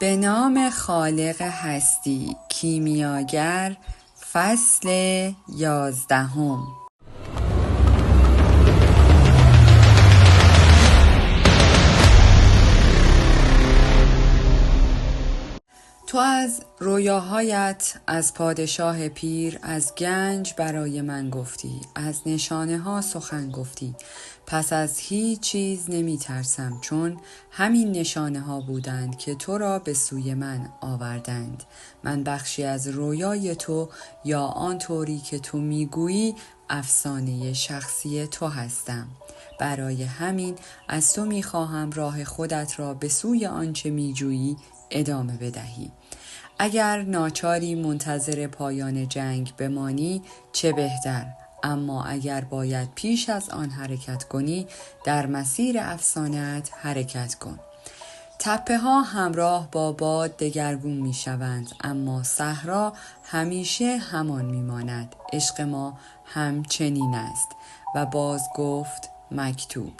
به نام خالق هستی کیمیاگر فصل 11. تو از رویاهایت، از پادشاه پیر، از گنج برای من گفتی، از نشانه ها سخن گفتی. پس از هیچ چیز نمی ترسم، چون همین نشانه ها بودند که تو را به سوی من آوردند. من بخشی از رویای تو، یا آن طوری که تو میگویی افسانه شخصی تو هستم. برای همین از تو میخواهم راه خودت را به سوی آنچه میجویی ادامه بدهی. اگر ناچاری منتظر پایان جنگ بمانی چه بهتر، اما اگر باید پیش از آن حرکت کنی در مسیر افسانه‌ات حرکت کن. تپه ها همراه با باد دگرگون می شوند، اما صحرا همیشه همان می ماند. عشق ما همچنین است. و باز گفت مکتوب: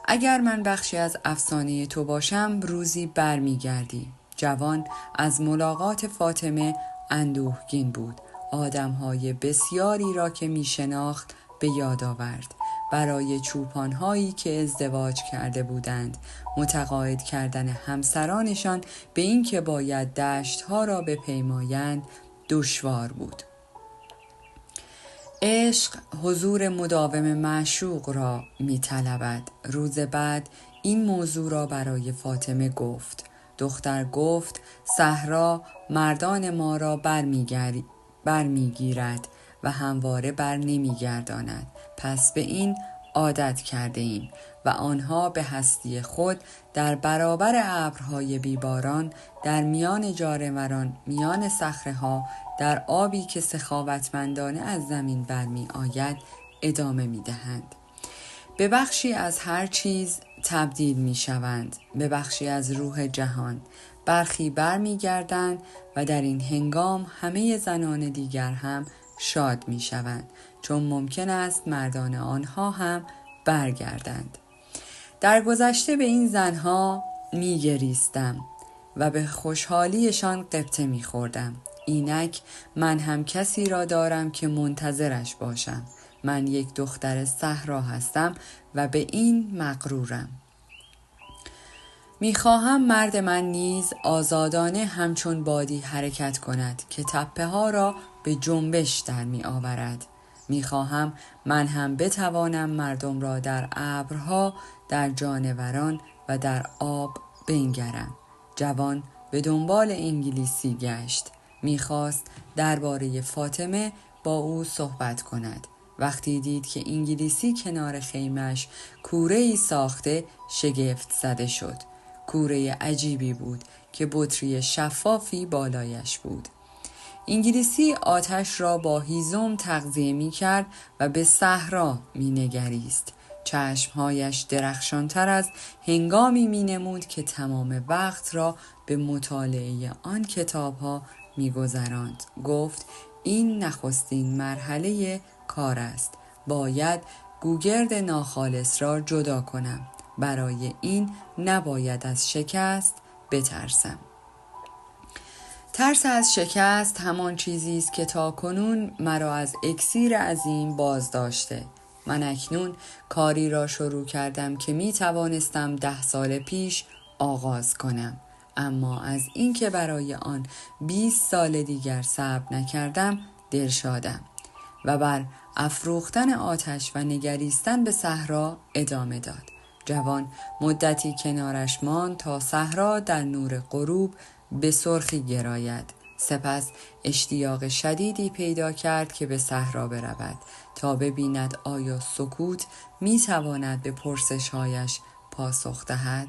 اگر من بخشی از افسانه تو باشم روزی بر می گردی. جوان از ملاقات فاطمه اندوهگین بود. آدمهای بسیاری را که می شناخت به یاد آورد. برای چوپانهایی که ازدواج کرده بودند متقاعد کردن همسرانشان به این که باید دشتها را بپیمایند دشوار بود. عشق حضور مداوم معشوق را می طلبد. روز بعد این موضوع را برای فاطمه گفت. دختر گفت صحرا مردان ما را برمیگیرد و همواره بر نمیگرداند. پس به این عادت کرده ایم و آنها به هستی خود در برابر ابرهای بیباران، در میان جاروران، میان صخره‌ها، در آبی که سخاوتمندانه از زمین برمی آید ادامه می دهند. به بخشی از هر چیز تبدیل می شوند، به بخشی از روح جهان. برخی برمی گردند و در این هنگام همه زنان دیگر هم شاد می شوند، چون ممکن است مردان آنها هم برگردند. در گذشته به این زنها می گریستم و به خوشحالیشان غبطه می خوردم. اینک من هم کسی را دارم که منتظرش باشم. من یک دختر صحرا هستم و به این مغرورم. میخواهم مرد من نیز آزادانه همچون بادی حرکت کند که تپه ها را به جنبش در می آورد. میخواهم من هم بتوانم مردم را در ابرها، در جانوران و در آب بنگرم. جوان به دنبال انگلیسی گشت. میخواست درباره فاطمه با او صحبت کند. وقتی دید که انگلیسی کنار خیمش کوره‌ای ساخته شگفت زده شد. کوره عجیبی بود که بطری شفافی بالایش بود. انگلیسی آتش را با هیزم تغذیه می کرد و به صحرا می نگریست. چشمهایش درخشانتر از هنگامی می نمود که تمام وقت را به مطالعه آن کتابها می گذراند. گفت این نخستین مرحله کار است. باید گوگرد ناخالص را جدا کنم. برای این نباید از شکست بترسم. ترس از شکست همان چیزی است که تاکنون مرا از اکسیر عظیم باز داشته. من اکنون کاری را شروع کردم که می توانستم 10 سال پیش آغاز کنم، اما از این که برای آن 20 سال دیگر صبر نکردم دلشادم و بر افروختن آتش و نگریستن به صحرا ادامه داد. جوان مدتی کنارش ماند تا صحرا در نور غروب به سرخی گراید. سپس اشتیاق شدیدی پیدا کرد که به صحرا برود تا ببیند آیا سکوت میتواند به پرسش‌هایش پاسخ دهد.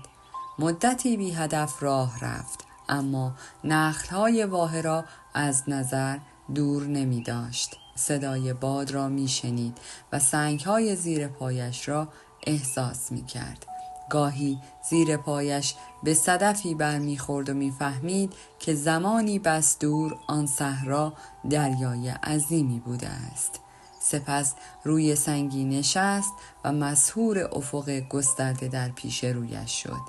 مدتی بی هدف راه رفت، اما نخل‌های واهه را از نظر دور نمی داشت. صدای باد را می شنید و سنگ‌های زیر پایش را احساس می کرد. گاهی زیر پایش به صدفی برمیخورد و میفهمید که زمانی بس دور آن صحرا دریای عظیمی بوده است. سپس روی سنگی نشست و مسحور افق گسترده در پیش رویش شد.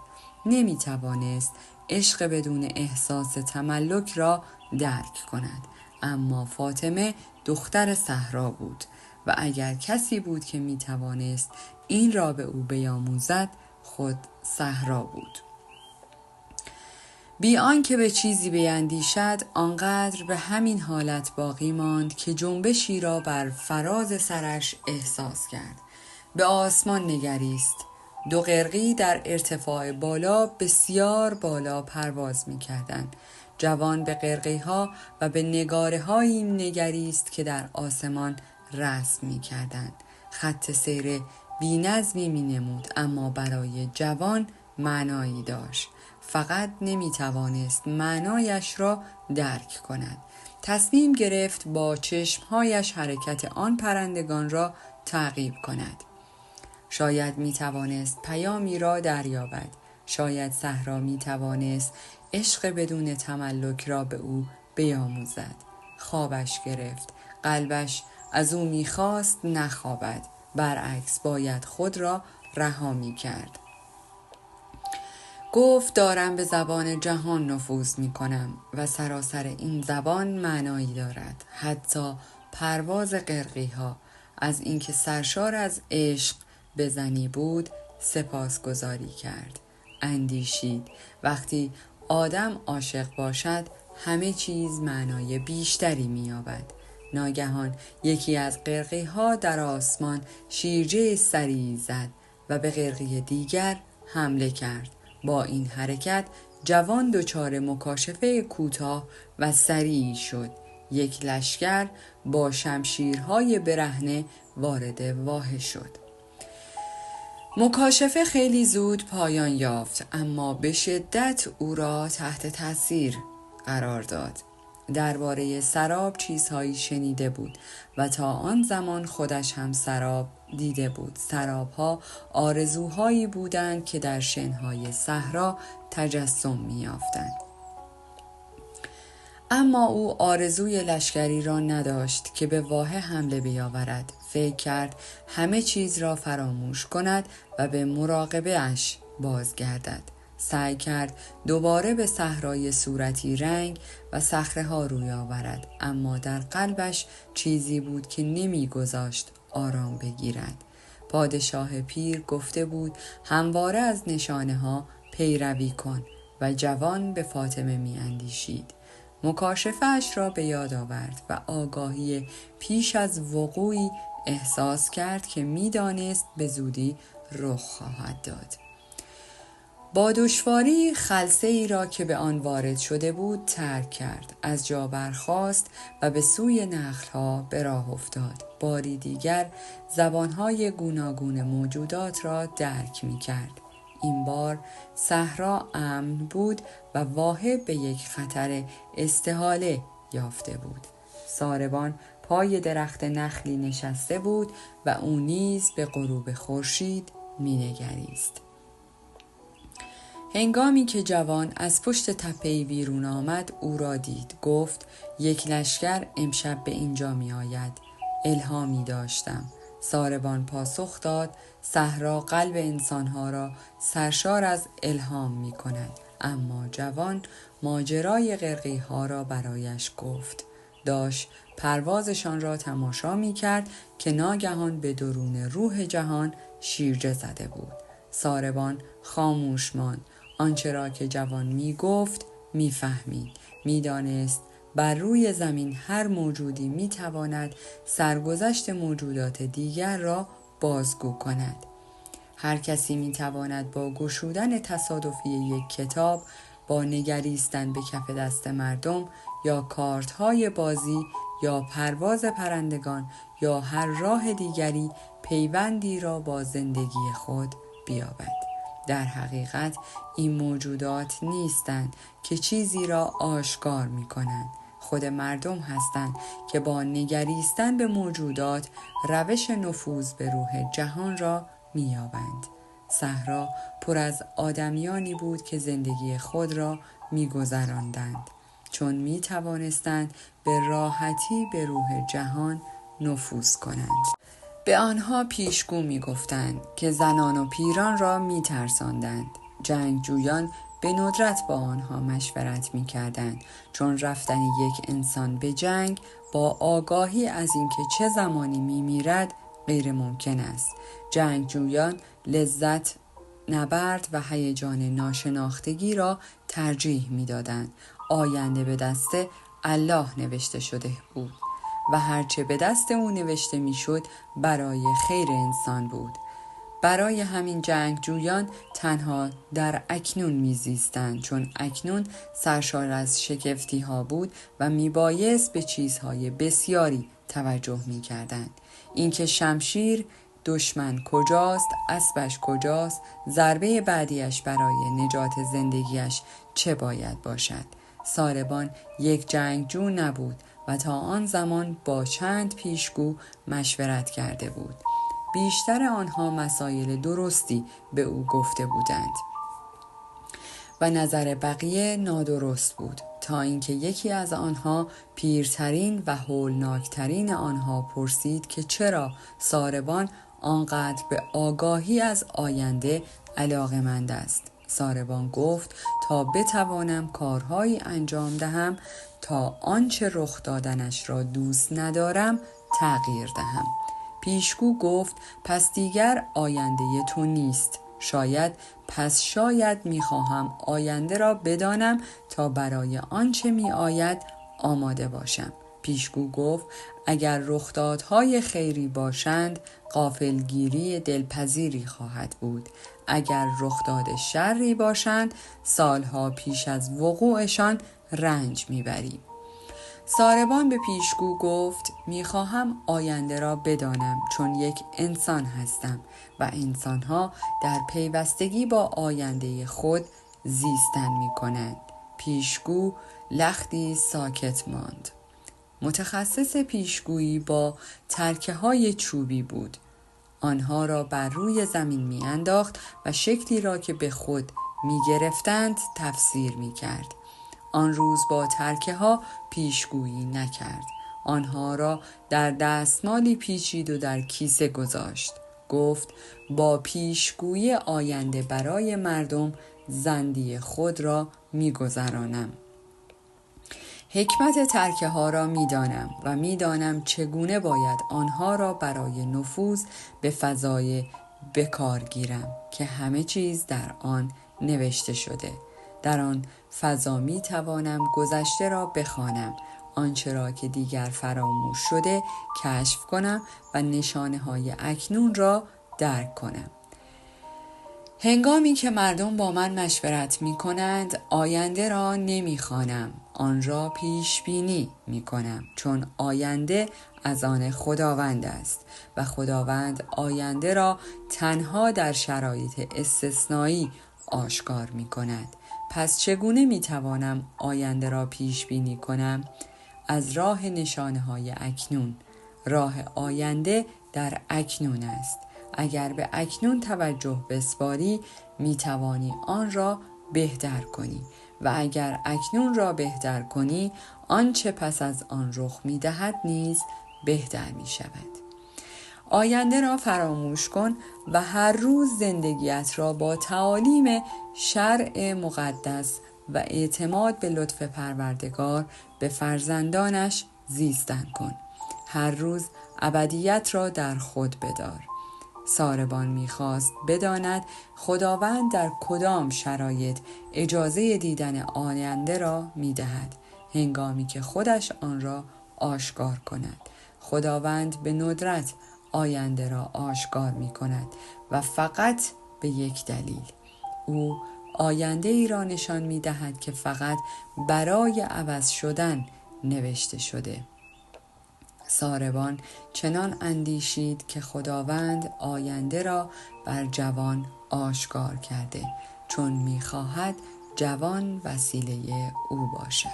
نمیتوانست عشق بدون احساس تملک را درک کند. اما فاطمه دختر صحرا بود و اگر کسی بود که می توانست این را به او بیاموزد خود صحرا بود. بی آنکه به چیزی بیندیشد آنقدر به همین حالت باقی ماند که جنبشی را بر فراز سرش احساس کرد. به آسمان نگریست. 2 قرقی در ارتفاع بالا بسیار بالا پرواز می کردند. جوان به قرقی ها و به نگاره هایی نگریست که در آسمان رسم می کردند. خط سیر بی نظمی می نمود اما برای جوان معنایی داشت. فقط نمی توانست معنایش را درک کند. تصمیم گرفت با چشمهایش حرکت آن پرندگان را تعقیب کند. شاید می توانست پیامی را دریابد. شاید صحرا می توانست عشق بدون تملک را به او بیاموزد. خوابش گرفت. قلبش از او می خواست نخوابد. برعکس باید خود را رها می کرد. گفت دارم به زبان جهان نفوذ می کنم و سراسر این زبان معنایی دارد. حتی پرواز قرقی ها. از اینکه سرشار از عشق بزنی بود سپاسگزاری کرد. اندیشید وقتی آدم عاشق باشد همه چیز معنای بیشتری می یابد. ناگهان یکی از قرقی ها در آسمان شیرجه سریعی زد و به قرقی دیگر حمله کرد. با این حرکت جوان دچار مکاشفه کوتاه و سریعی شد. یک لشکر با شمشیرهای برهنه وارد واحه شد. مکاشفه خیلی زود پایان یافت اما به شدت او را تحت تاثیر قرار داد. درباره سراب چیزهایی شنیده بود و تا آن زمان خودش هم سراب دیده بود. سرابها آرزوهایی بودند که در شنهای صحرا تجسم می‌یافتند. اما او آرزوی لشکری را نداشت که به واحه حمله بیاورد. فکر کرد همه چیز را فراموش کند و به مراقبه اش بازگردد. سعی کرد دوباره به صحرای صورتی رنگ و صخره ها روی آورد اما در قلبش چیزی بود که نمیگذاشت آرام بگیرد. پادشاه پیر گفته بود همواره از نشانه ها پیروی کن و جوان به فاطمه می اندیشید. مکاشفه اش را به یاد آورد و آگاهی پیش از وقوعی احساس کرد که می دانست به زودی رخ خواهد داد. با دشواری خلسه ای را که به آن وارد شده بود ترک کرد. از جا برخاست و به سوی نخل‌ها به راه افتاد. باری دیگر زبانهای گوناگون موجودات را درک می کرد. این بار صحرا امن بود و واحه به یک خطر استحاله یافته بود. ساربان پای درخت نخلی نشسته بود و او نیز به غروب خورشید می‌نگریست. هنگامی که جوان از پشت تپه‌ای بیرون آمد او را دید. گفت یک لشکر امشب به اینجا می آید. الهامی داشتم. ساربان پاسخ داد صحرا قلب انسانها را سرشار از الهام می کند. اما جوان ماجرای قرقی ها را برایش گفت. داشت پروازشان را تماشا می کرد که ناگهان به درون روح جهان شیرجه زده بود. ساربان خاموش ماند. آنچه را که جوان می گفت می فهمید. می دانست بر روی زمین هر موجودی می تواند سرگذشت موجودات دیگر را بازگو کند. هر کسی می تواند با گشودن تصادفی یک کتاب، با نگریستن به کف دست مردم یا کارت های بازی یا پرواز پرندگان یا هر راه دیگری پیوندی را با زندگی خود بیابد. در حقیقت این موجودات نیستند که چیزی را آشکار می کنند. خود مردم هستند که با نگریستن به موجودات روش نفوذ به روح جهان را می یابند. صحرا پر از آدمیانی بود که زندگی خود را می گذراندند چون می توانستند به راحتی به روح جهان نفوذ کنند. به آنها پیشگو می گفتند که زنان و پیران را می ترساندند. جنگجویان به ندرت با آنها مشورت می کردند، چون رفتن یک انسان به جنگ با آگاهی از اینکه چه زمانی می میرد غیر ممکن است. جنگجویان لذت نبرد و هیجان ناشناختگی را ترجیح می دادند. آینده به دست الله نوشته شده بود و هرچه به دست او نوشته می شد برای خیر انسان بود. برای همین جنگجویان تنها در اکنون میزیستند، چون اکنون سرشار از شگفتی ها بود و میبایست به چیزهای بسیاری توجه میکردند. اینکه شمشیر دشمن کجاست، اسبش کجاست، ضربه بعدیش برای نجات زندگیش چه باید باشد. ساربان یک جنگجو نبود و تا آن زمان با چند پیشگو مشورت کرده بود. بیشتر آنها مسائل درستی به او گفته بودند و نظر بقیه نادرست بود، تا اینکه یکی از آنها پیرترین و هولناکترین آنها پرسید که چرا ساربان آنقدر به آگاهی از آینده علاقه‌مند است. ساربان گفت تا بتوانم کارهایی انجام دهم تا آنچه رخ دادنش را دوست ندارم تغییر دهم. پیشگو گفت پس دیگر آینده تو نیست. شاید میخواهم آینده را بدانم تا برای آنچه می آید آماده باشم. پیشگو گفت اگر رخدادهای خیری باشند غافلگیری دلپذیری خواهد بود. اگر رخداد شری باشند سالها پیش از وقوعشان رنج میبری. ساربان به پیشگو گفت میخواهم آینده را بدانم، چون یک انسان هستم و انسانها در پیوستگی با آینده خود زیستن میکنند. پیشگو لختی ساکت ماند. متخصص پیشگویی با ترکه های چوبی بود. آنها را بر روی زمین میانداخت و شکلی را که به خود میگرفتند تفسیر میکرد. آن روز با ترکه ها پیشگویی نکرد. آنها را در دستمالی پیچید و در کیسه گذاشت. گفت با پیشگویی آینده برای مردم زندی خود را میگذرانم. حکمت ترکه ها را میدانم و میدانم چگونه باید آنها را برای نفوذ به فضای بکار گیرم که همه چیز در آن نوشته شده. در آن فضا می توانم گذشته را بخوانم، آنچه را که دیگر فراموش شده کشف کنم و نشانه های اکنون را درک کنم. هنگامی که مردم با من مشورت می کنند آینده را نمی خوانم، آن را پیش بینی می کنم، چون آینده از آن خداوند است و خداوند آینده را تنها در شرایط استثنایی آشکار می کند. پس چگونه می توانم آینده را پیش بینی کنم؟ از راه نشانه های اکنون. راه آینده در اکنون است. اگر به اکنون توجه بسپاری می توانی آن را بهتر کنی و اگر اکنون را بهتر کنی آنچه پس از آن رخ می دهد نیز بهتر می شود. آینده را فراموش کن و هر روز زندگیت را با تعالیم شرع مقدس و اعتماد به لطف پروردگار به فرزندانش زیستن کن. هر روز ابدیت را در خود بدار. ساربان می‌خواست بداند خداوند در کدام شرایط اجازه دیدن آینده را می‌دهد، هنگامی که خودش آن را آشکار کند. خداوند به ندرت آینده را آشکار می‌کند و فقط به یک دلیل. او آینده ای را نشان می‌دهد که فقط برای عوض شدن نوشته شده. ساربان چنان اندیشید که خداوند آینده را بر جوان آشکار کرده، چون می‌خواهد جوان وسیله او باشد.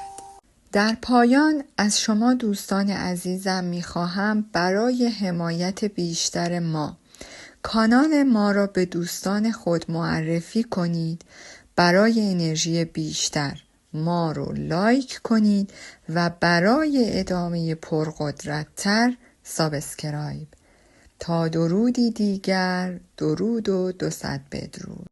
در پایان از شما دوستان عزیزم می‌خواهم برای حمایت بیشتر ما کانال ما را به دوستان خود معرفی کنید. برای انرژی بیشتر ما رو لایک کنید و برای ادامه پرقدرت‌تر سابسکرایب. تا درودی دیگر، درود و 200 بدرود.